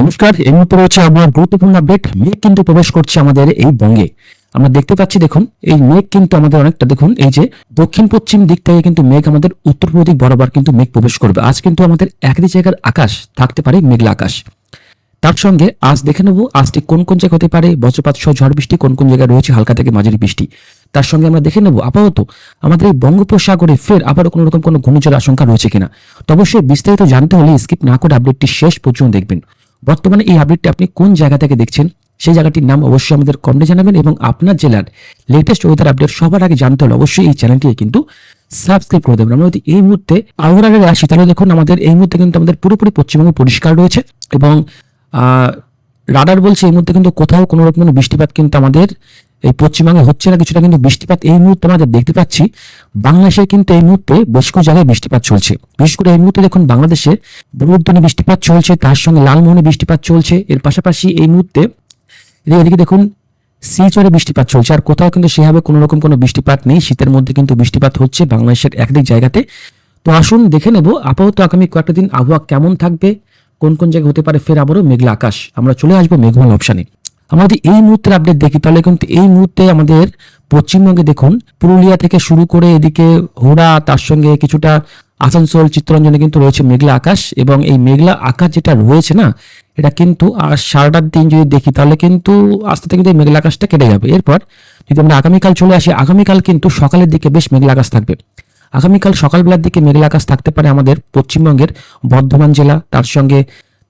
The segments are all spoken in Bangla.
নমস্কার। এই মুহূর্তে রয়েছে আমার গুরুত্বপূর্ণ আপডেট। মেঘ কিন্তু প্রবেশ করছে আমাদের এই বঙ্গে। আমরা দেখতে পাচ্ছি, দেখুন এই মেঘ কিন্তু আমাদের অনেকটা, দেখুন এই যে দক্ষিণ পশ্চিম দিক থেকে কিন্তু মেঘ আমাদের উত্তর পূর্ব দিক বরাবর কিন্তু মেঘ প্রবেশ করবে। আজ কিন্তু আমাদের একই জায়গার আকাশ থাকতে পারে মেঘলা আকাশ। তার সঙ্গে আজ দেখে নেব আজ ঠিক কোন কোন জায়গা হতে পারে বজ্রপাত সহ ঝড় বৃষ্টি, কোন কোন জায়গায় রয়েছে হালকা থেকে মাঝারি বৃষ্টি। তার সঙ্গে আমরা দেখে নেব আপাতত আমাদের এই বঙ্গোপসাগরে ফের আবার কোনো রকম কোনো ঘূর্ণিঝড়ের আশঙ্কা রয়েছে কিনা। তো অবশ্যই বিস্তারিত জানতে হলে স্কিপ না করে আপডেটটি শেষ পর্যন্ত দেখবেন। বর্তমানে এই আপডেটটি আপনি কোন জায়গা থেকে দেখছেন সেই জায়গাটির নাম অবশ্যই আমাদের কমেন্টে জানাবেন, এবং আপনার জেলার লেটেস্ট ওয়েদার আপডেট সবার আগে জানতে হলে অবশ্যই এই চ্যানেলটি কিন্তু সাবস্ক্রাইব করে দেবেন। আমরা যদি এই মুহূর্তে আবহাওয়ার আগে আসি, তাহলে দেখুন আমাদের এই মুহূর্তে কিন্তু আমাদের পুরোপুরি পশ্চিমবঙ্গ পরিষ্কার রয়েছে, এবং রাডার বলছে এই মুহূর্তে কিন্তু কোথাও কোনো রকম বৃষ্টিপাত কিন্তু আমাদের এই পশ্চিমবঙ্গে হচ্ছে না। কিছুটা কিন্তু বৃষ্টিপাত এই মুহূর্তে আমাদের দেখতে পাচ্ছি। বাংলাদেশের কিন্তু এই মুহূর্তে বেশ কিছু জায়গায় বৃষ্টিপাত চলছে। বিশেষ করে এই মুহূর্তে দেখুন বাংলাদেশে বুলবুলতনে বৃষ্টিপাত চলছে, তার সঙ্গে লালমোহনে বৃষ্টিপাত চলছে। এর পাশাপাশি এই মুহূর্তে এদিকে দেখুন শিলচরে বৃষ্টিপাত চলছে, আর কোথাও কিন্তু সেভাবে কোনো রকম কোনো বৃষ্টিপাত নেই। শীতের মধ্যে কিন্তু বৃষ্টিপাত হচ্ছে বাংলাদেশের একাধিক জায়গাতে। তো আসুন দেখে নেব আপাতত আগামী কয়েকটা দিন আবহাওয়া কেমন থাকবে, কোন কোন জায়গায় হতে পারে ফের আবারও মেঘলা আকাশ। আমরা চলে আসবো মেঘমাল অপশানে। আমরা যদি এই মুহূর্তের আপডেট দেখি, তাহলে কিন্তু এই মুহূর্তে আমাদের পশ্চিমবঙ্গে দেখুন পুরুলিয়া থেকে শুরু করে এদিকে হুড়া, তার সঙ্গে কিছুটা আসানসোল, চিত্তরঞ্জনে কিন্তু রয়েছে মেঘলা আকাশ। এবং এই মেঘলা আকাশ যেটা রয়েছে না, এটা কিন্তু আর সারাটার দিন যদি দেখি তাহলে কিন্তু আস্তে আস্তে কিন্তু এই মেঘলা আকাশটা কেটে যাবে। এরপর যদি আমরা আগামীকাল চলে আসি, আগামীকাল কিন্তু সকালের দিকে বেশ মেঘলা আকাশ থাকবে। আগামীকাল সকালবেলার দিকে মেঘলা আকাশ থাকতে পারে আমাদের পশ্চিমবঙ্গের বর্ধমান জেলা, তার সঙ্গে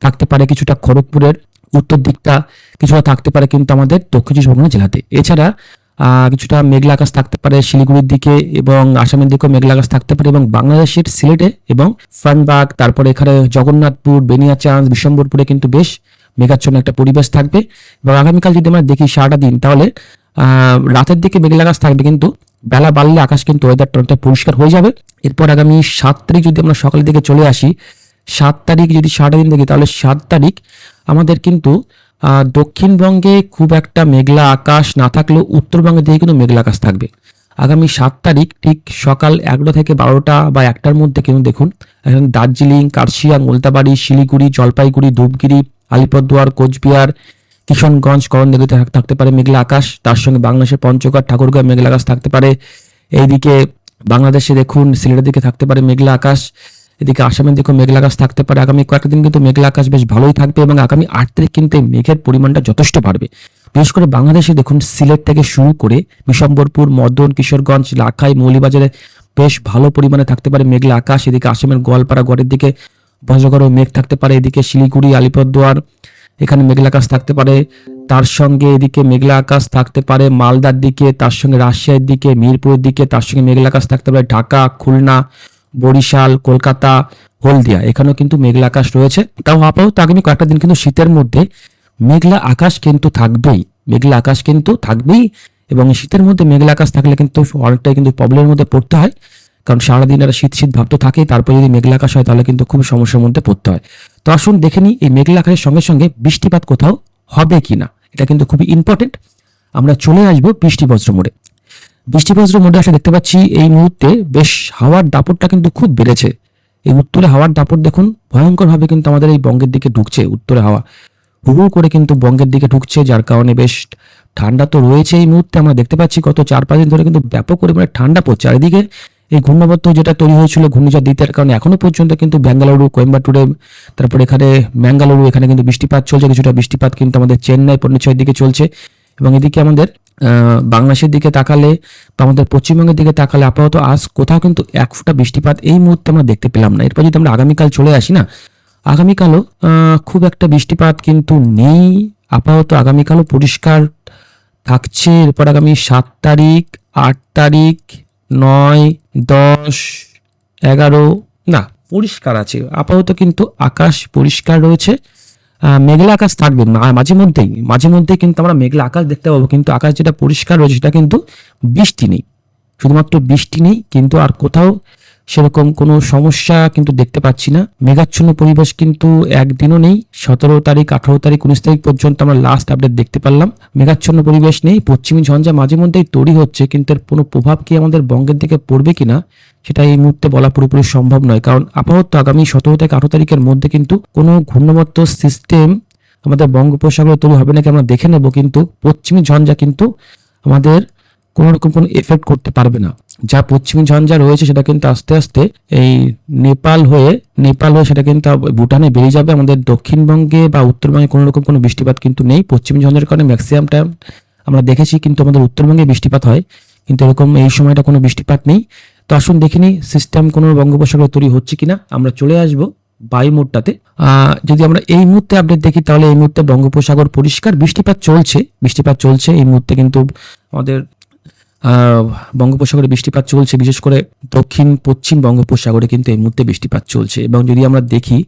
থাকতে পারে কিছুটা খড়গপুরের উত্তর দিকটা, কিছুটা থাকতে পারে কিন্তু আমাদের দক্ষিণ চব্বিশ পরগনা জেলাতে। এছাড়া কিছুটা মেঘলা আকাশ থাকতে পারে শিলিগুড়ির দিকে, এবং আসামের দিকেও মেঘলা আকাশ থাকতে পারে, এবং বাংলাদেশের সিলেটে এবং ফানবাগ, তারপরে এখানে জগন্নাথপুর, বেনিয়াচাঁদ, বিশম্বরপুরে কিন্তু বেশ মেঘাচ্ছন্ন একটা পরিবেশ থাকবে। এবং আগামীকাল যদি আমরা দেখি সারাটা দিন, তাহলে রাতের দিকে মেঘলা আকাশ থাকবে, কিন্তু বেলা বাড়লে আকাশ কিন্তু ওয়েদারটা অনেকটা পরিষ্কার হয়ে যাবে। এরপর আগামী 7 তারিখ যদি আমরা সকালের দিকে চলে আসি, 7 তারিখ যদি সারাটা দিন দেখি, তাহলে 7 তারিখ আমাদের কিন্তু দক্ষিণবঙ্গে খুব একটা মেঘলা আকাশ না থাকলেও উত্তরবঙ্গের দিকে কিন্তু মেঘলা আকাশ থাকবে। আগামী 7 তারিখ ঠিক সকাল 11টা থেকে 12টা বা 1টার মধ্যে কিন্তু দেখুন এখানে দার্জিলিং, কার্শিয়াং, মোলতাবাড়ি, শিলিগুড়ি, জলপাইগুড়ি, ধূপগিরি, আলিপুরদুয়ার, কোচবিহার, কিশনগঞ্জ, করণদিঘিতে থাকতে পারে মেঘলা আকাশ। তার সঙ্গে বাংলাদেশের পঞ্চগড়, ঠাকুরগাঁও মেঘলা আকাশ থাকতে পারে। এইদিকে বাংলাদেশে দেখুন সিলেটের দিকে থাকতে পারে মেঘলা আকাশ। এদিকে আসামের দিকেও মেঘলা আকাশ থাকতে পারে। আগামী কয়েকটা দিন কিন্তু মেঘলা আকাশ বেশ ভালোই থাকবে, এবং আগামী 8 তারিখ কিন্তু এই মেঘের পরিমাণটা যথেষ্ট বাড়বে। বিশেষ করে বাংলাদেশে দেখুন সিলেট থেকে শুরু করে বিশম্বরপুর, মদন, কিশোরগঞ্জ, লাখাই, মৌলিবাজারে বেশ ভালো পরিমাণে থাকতে পারে মেঘলা আকাশ। এদিকে আসামের গোয়ালপাড়া, গড়ের দিকে বজ্রগড়েও মেঘ থাকতে পারে। এদিকে শিলিগুড়ি, আলিপুরদুয়ার এখানে মেঘলা আকাশ থাকতে পারে। তার সঙ্গে এদিকে মেঘলা আকাশ থাকতে পারে মালদার দিকে, তার সঙ্গে রাজশাহীর দিকে, মিরপুরের দিকে, তার সঙ্গে মেঘলা আকাশ থাকতে পারে ঢাকা, খুলনা, বরিশাল, কলকাতা, হলদিয়া, এখানেও কিন্তু মেঘলা আকাশ রয়েছে। তাও আপাতত আগামী কয়েকটা দিন কিন্তু শীতের মধ্যে মেঘলা আকাশ কিন্তু থাকবেই, মেঘলা আকাশ কিন্তু থাকবেই। এবং শীতের মধ্যে মেঘলা আকাশ থাকলে কিন্তু অনেকটাই কিন্তু প্রবলেমের মধ্যে পড়তে হয়, কারণ সারাদিন একটা শীত শীত ভাব তো থাকেই, তারপর যদি মেঘলা আকাশ হয় তাহলে কিন্তু খুব সমস্যার মধ্যে পড়তে হয়। তো আসুন দেখে নিই এই মেঘলা আকাশের সঙ্গে সঙ্গে বৃষ্টিপাত কোথাও হবে কিনা, এটা কিন্তু খুবই ইম্পর্টেন্ট। আমরা চলে আসবো বৃষ্টি বজ্র মোড়ে। বৃষ্টি বজ্র মোড়ে আসলে দেখতে পাচ্ছি এই মুহূর্তে বেশ হাওয়ার দাপটটা কিন্তু খুব বেড়েছে। এই উত্তরে হাওয়ার দাপট দেখুন ভয়ঙ্করভাবে কিন্তু আমাদের এই বঙ্গের দিকে ঢুকছে। উত্তরে হাওয়া হুড় করে কিন্তু বঙ্গের দিকে ঢুকছে, যার কারণে বেশ ঠান্ডা তো রয়েছে। এই মুহূর্তে আমরা দেখতে পাচ্ছি গত 4-5 দিন ধরে কিন্তু ব্যাপক পরিমাণে ঠান্ডা পড়ছে। আর এদিকে এই ঘূর্ণাবর্ত যেটা তৈরি হয়েছিল ঘূর্ণিঝড় দ্বিতীয়ার কারণে এখনো পর্যন্ত কিন্তু বেঙ্গালুরু, কোয়েম্বাটুরে, তারপরে এখানে ম্যাঙ্গালুরু, এখানে কিন্তু বৃষ্টিপাত চলছে। কিছুটা বৃষ্টিপাত কিন্তু আমাদের চেন্নাই, পন্ডিচেরির দিকে চলছে। এবং এদিকে আমাদের বাংলাদেশের দিকে তাকালে বা আমাদের পশ্চিমবঙ্গের দিকে তাকালে আপাতত আজ কোথাও কিন্তু এক ফোঁটা বৃষ্টিপাত এই মুহূর্তে আমরা দেখতে পেলাম না। এরপর যদি আমরা আগামীকাল চলে আসি না, আগামীকালও খুব একটা বৃষ্টিপাত কিন্তু নেই। আপাতত আগামীকালও পরিষ্কার থাকছে। এরপর আগামী 7 তারিখ, 8 তারিখ, 9, 10, 11 না পরিষ্কার আছে আপাতত, কিন্তু আকাশ পরিষ্কার রয়েছে। মেঘলা আকাশ থাকবে মাঝে মধ্যেই কিন্তু আমরা মেঘলা আকাশ দেখতে পাবো, কিন্তু আকাশ যেটা পরিষ্কার রয়েছে সেটা কিন্তু বৃষ্টি নেই, শুধুমাত্র বৃষ্টি নেই, কিন্তু আর কোথাও সেরকম কোনো সমস্যা কিন্তু দেখতে পাচ্ছি না। মেঘাচ্ছন্ন পরিবেশ কিন্তু একদিনও নেই। 17 তারিখ, 18 তারিখ, 19 তারিখ পর্যন্ত আমরা লাস্ট আপডেট দেখতে পারলাম। মেঘাচ্ছন্ন পরিবেশ নেই। পশ্চিমী ঝঞ্ঝা মাঝে মধ্যেই তৈরি হচ্ছে, কিন্তু এর কোনো প্রভাব কি আমাদের বঙ্গের দিকে পড়বে কিনা সেটা এই মুহূর্তে বলা পুরোপুরি সম্ভব নয়। কারণ আপাতত আগামী 17 থেকে 18 তারিখের মধ্যে কিন্তু কোনো ঘূর্ণাবর্ত সিস্টেম আমাদের বঙ্গোপসাগরে তৈরি হবে নাকি আমরা দেখে নেব, কিন্তু পশ্চিমী ঝঞ্ঝা কিন্তু আমাদের কোনো রকম কোনো এফেক্ট করতে পারবে না। যা পশ্চিমী ঝঞ্ঝা রয়েছে সেটা কিন্তু আস্তে আস্তে এই নেপাল হয়ে সেটা কিন্তু ভুটানে বেরিয়ে যাবে। আমাদের দক্ষিণবঙ্গে বা উত্তরবঙ্গে কোনো রকম কোনো বৃষ্টিপাত কিন্তু নেই। পশ্চিমী ঝঞ্ঝার কারণে ম্যাক্সিমাম টাইম আমরা দেখেছি কিন্তু আমাদের উত্তরবঙ্গে বৃষ্টিপাত হয়, কিন্তু এরকম এই সময়টা কোনো বৃষ্টিপাত নেই। তো আসুন দেখিনি সিস্টেম কোনো বঙ্গোপসাগরে তৈরি হচ্ছে কিনা। আমরা চলে আসবো বায়ু মোডটাতে। যদি আমরা এই মুহূর্তে আপডেট দেখি তাহলে এই মুহূর্তে বঙ্গোপসাগর পরিষ্কার, বৃষ্টিপাত চলছে এই মুহূর্তে কিন্তু আমাদের বঙ্গোপসাগরে বৃষ্টিপাত চলছে, বিশেষ করে দক্ষিণ পশ্চিম বঙ্গোপসাগরে কিন্তু এই মুহূর্তে বৃষ্টিপাত চলছে। এবং যদি আমরা দেখি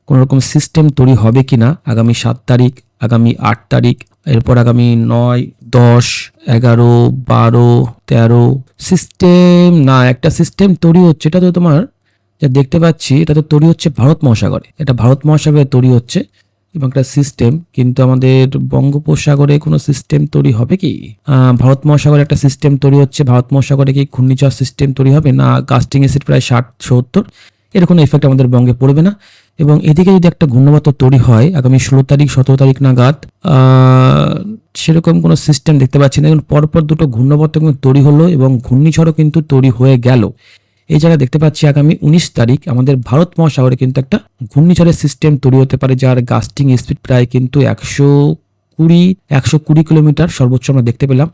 কোনো রকম সিস্টেম তৈরি হবে কিনা আগামী 7 তারিখ, আগামী 8 তারিখ, এরপর আগামী 9, 10, 11, 12, 13 সিস্টেম না, একটা সিস্টেম তৈরি হচ্ছে। এটা তো তোমার যা দেখতে পাচ্ছি এটা তো তৈরি হচ্ছে ভারত মহাসাগরে, এটা ভারত মহাসাগরে তৈরি হচ্ছে এবং একটা সিস্টেম, কিন্তু আমাদের বঙ্গোপসাগরে কোনো সিস্টেম তৈরি হবে কি? ভারত মহাসাগরে একটা সিস্টেম তৈরি হচ্ছে। ভারত মহাসাগরে কি ঘূর্ণিঝড় সিস্টেম তৈরি হবে না? কাস্টিং এসিড প্রায় 60-70, এর কোনো এফেক্ট আমাদের বঙ্গে পড়বে না। এবং এদিকে যদি একটা ঘূর্ণাবর্ত তৈরি হয় আগামী 16 তারিখ 17 তারিখ নাগাদ, সেরকম কোনো সিস্টেম দেখতে পাচ্ছি না। পরপর দুটো ঘূর্ণাবর্ত কিন্তু তৈরি হলো এবং ঘূর্ণিঝড়ও কিন্তু তৈরি হয়ে গেল। এই জায়গায় দেখতে পাচ্ছি আগামী 19 তারিখ আমাদের ভারত মহাসাগরে কিন্তু একটা ঘূর্ণিঝড়ের সিস্টেম তৈরি হতে পারে, যার গাস্টিং স্পিড প্রায় কিন্তু 120 কিলোমিটার সর্বোচ্চ আমরা দেখতে পেলাম।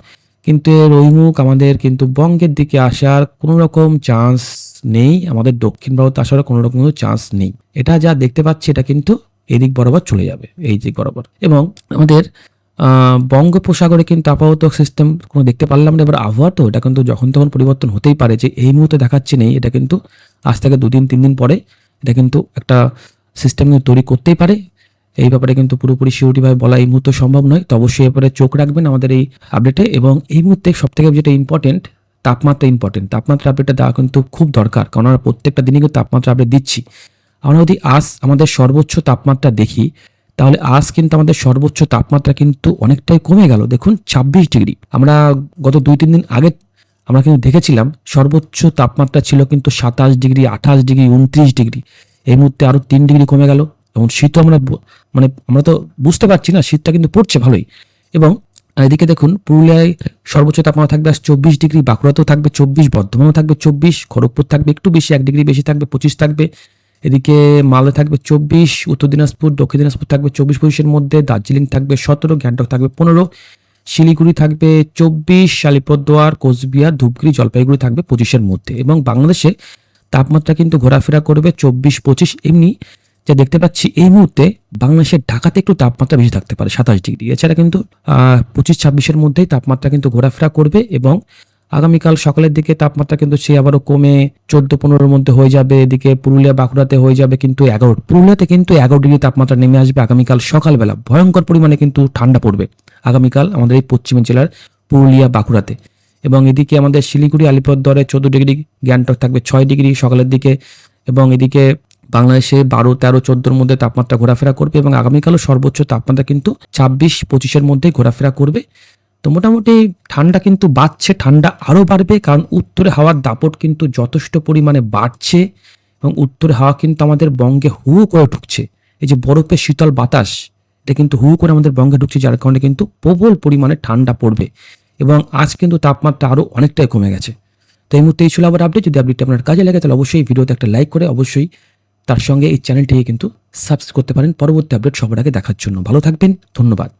কিন্তু এর অভিমুখ আমাদের কিন্তু বঙ্গের দিকে আসার কোনো রকম চান্স নেই, আমাদের দক্ষিণ ভারত আসার কোনো রকম চান্স নেই। এটা যা দেখতে পাচ্ছি এটা কিন্তু এদিক বরাবর চলে যাবে, এই দিক বরাবর। এবং আমাদের বঙ্গোপসাগরে কিন্তু আপাতত সিস্টেম কোনো দেখতে পারলাম না। এবার আবহাওয়া তো এটা কিন্তু যখন তখন পরিবর্তন হতেই পারে, যে এই মুহূর্তে দেখাচ্ছে নেই, এটা কিন্তু আজ থেকে 2 দিন 3 দিন পরে এটা কিন্তু একটা সিস্টেম তৈরি করতেই পারে। এই ব্যাপারে কিন্তু পুরোপুরি সিউরিটিভাবে বলা এই মুহূর্তে সম্ভব নয়। তো অবশ্যই এবারে চোখ রাখবেন আমাদের এই আপডেটে। এবং এই মুহূর্তে সবথেকে যেটা ইম্পর্টেন্ট, তাপমাত্রা আপডেটটা দেওয়া কিন্তু খুব দরকার, কারণ আমরা প্রত্যেকটা দিনই কিন্তু তাপমাত্রা আপডেট দিচ্ছি। আমরা যদি আজ আমাদের সর্বোচ্চ তাপমাত্রা দেখি তাহলে আজ কিন্তু আমাদের সর্বোচ্চ তাপমাত্রা কিন্তু অনেকটাই কমে গেল। দেখুন 26 ডিগ্রি। আমরা গত 2-3 দিন আগে আমরা কিন্তু দেখেছিলাম সর্বোচ্চ তাপমাত্রা ছিল কিন্তু 27 ডিগ্রি, 28 ডিগ্রি, 29 ডিগ্রি। এই মুহূর্তে আরো 3 ডিগ্রি কমে গেল। এবং শীতও আমরা তো বুঝতে পারছি না, শীতটা কিন্তু পড়ছে ভালোই। এবং এদিকে দেখুন পুরুলিয়ায় সর্বোচ্চ তাপমাত্রা থাকবে 24 ডিগ্রি, বাঁকুড়াতেও থাকবে 24, বর্ধমানেও থাকবে 24, খড়গপুর থাকবে একটু বেশি 1 ডিগ্রি বেশি থাকবে 25 থাকবে। এদিকে মালদা থাকবে 24, উত্তর দিনাজপুর দক্ষিণ দিনাজপুর থাকবে 24-25-এর মধ্যে, দার্জিলিং থাকবে 17, গ্যাংটক থাকবে 15, শিলিগুড়ি থাকবে 24, আলিপুরদুয়ার, কোচবিহার, ধূপগুড়ি, জলপাইগুড়ি থাকবে 25-এর মধ্যে। এবং বাংলাদেশে তাপমাত্রা কিন্তু ঘোরাফেরা করবে 24-25। এমনি যা দেখতে পাচ্ছি এই মুহূর্তে বাংলাদেশের ঢাকাতে একটু তাপমাত্রা বেশি থাকতে পারে 27 ডিগ্রি। এছাড়া কিন্তু 25-26-এর মধ্যেই তাপমাত্রা কিন্তু ঘোরাফেরা করবে। এবং আগামীকাল সকালের দিকে তাপমাত্রা কিন্তু সে আবারও কমে 14-15-এর মধ্যে হয়ে যাবে। এদিকে পুরুলিয়া বাঁকুড়াতে হয়ে যাবে কিন্তু 11, পুরুলিয়াতে কিন্তু 11 ডিগ্রি তাপমাত্রা নেমে আসবে আগামীকাল সকালবেলা। ভয়ঙ্কর পরিমাণে কিন্তু ঠান্ডা পড়বে আগামীকাল আমাদের এই পশ্চিমের জেলার পুরুলিয়া বাঁকুড়াতে। এবং এদিকে আমাদের শিলিগুড়ি আলিপুরদুয়ারে 14 ডিগ্রি, গ্যাংটক থাকবে 6 ডিগ্রি সকালের দিকে। এবং এদিকে বাংলাদেশে 12, 13, 14-এর মধ্যে তাপমাত্রা ঘোরাফেরা করবে। এবং আগামীকালও সর্বোচ্চ তাপমাত্রা কিন্তু 26-25-এর মধ্যে ঘোরাফেরা করবে। তো মোটামুটি ঠান্ডা কিন্তু বাড়ছে, ঠান্ডা আরও বাড়বে, কারণ উত্তরে হাওয়ার দাপট কিন্তু যথেষ্ট পরিমাণে বাড়ছে। এবং উত্তরে হাওয়া কিন্তু আমাদের বঙ্গে হু করে ঢুকছে। এই যে বরফের শীতল বাতাস এটা কিন্তু হু করে আমাদের বঙ্গে ঢুকছে, যার কারণে কিন্তু প্রবল পরিমাণে ঠান্ডা পড়বে। এবং আজ কিন্তু তাপমাত্রা আরও অনেকটাই কমে গেছে। তো এই মুহূর্তে এই ছিল আবার আপডেট। যদি আপডেটটি আপনার কাজে লাগে তাহলে অবশ্যই ভিডিওতে একটা লাইক করে অবশ্যই তার সঙ্গে এই চ্যানেলটিকে কিন্তু সাবস্ক্রাইব করতে পারেন পরবর্তী আপডেট সবার আগে দেখার জন্য। ভালো থাকবেন, ধন্যবাদ।